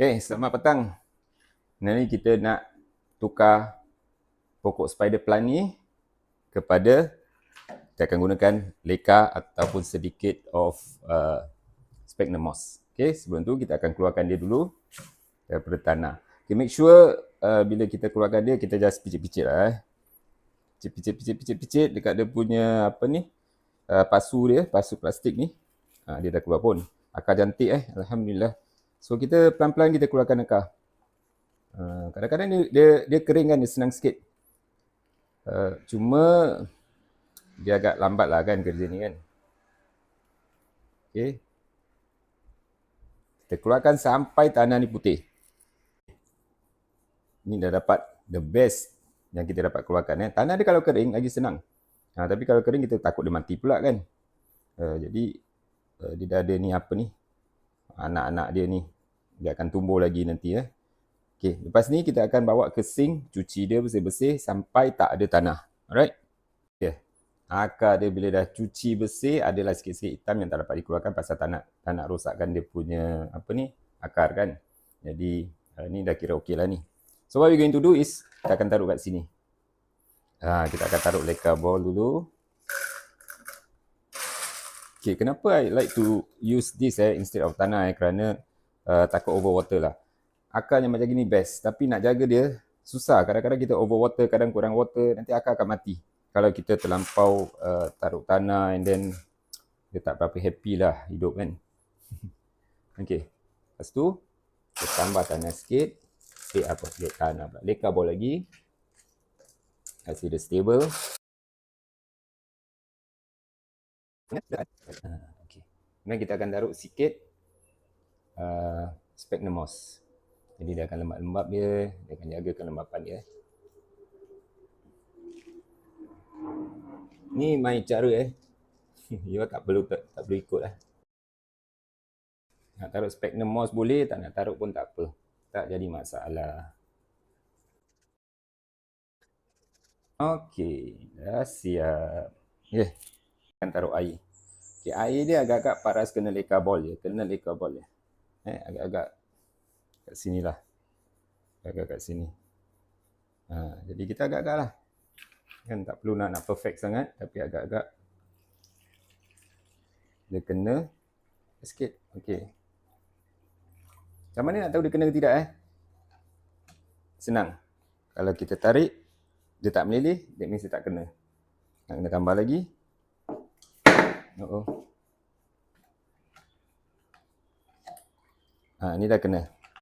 Okay, selamat petang. Hari ni kita nak tukar pokok spider plant ni kepada kita akan gunakan leka ataupun sedikit of sphagnum moss. Okay, sebelum tu kita akan keluarkan dia dulu daripada tanah. Okay, make sure bila kita keluarkan dia, kita just picit-picit lah. Picit-picit dekat dia punya apa ni, pasu dia, pasu plastik ni. Dia dah keluar pun. Akar cantik Alhamdulillah. So kita pelan-pelan kita keluarkan akar. Kadang-kadang dia kering kan, dia senang sikit. Cuma dia agak lambat lah kan kerja ni kan. Okay. Kita keluarkan sampai tanah ni putih. Ni dah dapat the best yang kita dapat keluarkan. Tanah dia kalau kering lagi senang. Tapi kalau kering kita takut dia mati pula kan. Jadi dia dah ada ni apa ni, anak-anak dia ni, dia akan tumbuh lagi nanti Okay, lepas ni kita akan bawa ke sink, cuci dia bersih-bersih sampai tak ada tanah. Alright? Okay. Akar dia bila dah cuci bersih, adalah sikit-sikit hitam yang tak dapat dikeluarkan pasal tak nak rosakkan dia punya apa ni, akar kan. Jadi ni dah kira okey lah ni. So what we going to do is kita akan taruh kat sini. Kita akan taruh leka ball dulu. Okay, kenapa I like to use this instead of tanah kerana takut overwater lah. Akar yang macam gini best, tapi nak jaga dia susah. Kadang-kadang kita overwater, kadang kurang water, nanti akar akan mati. Kalau kita terlampau taruh tanah and then dia tak berapa happy lah hidup kan. Okay, lepas tu kita tambah tanah sikit. Tanah pula. Leka ball lagi. Kasih dia stable. Okay. Kemudian kita akan taruh sikit sphagnum moss. Jadi dia akan lembap-lembap dia akan jaga kelembapan dia. Ni my cara you tak perlu ikut lah. Nak taruh sphagnum moss boleh, tak nak taruh pun tak apa. Tak jadi masalah. Okey, dah siap. Akan taruh air. Okay, air dia agak-agak paras kena leka ball je. Agak-agak kat sini lah. Agak-agak kat sini. Jadi kita agak-agak lah. Kan tak perlu nak perfect sangat, tapi agak-agak dia kena sikit. Okey. Macam mana nak tahu dia kena ke tidak Senang. Kalau kita tarik, dia tak meleleh, that means dia tak kena. Nak kena tambah lagi. Ni dah kena.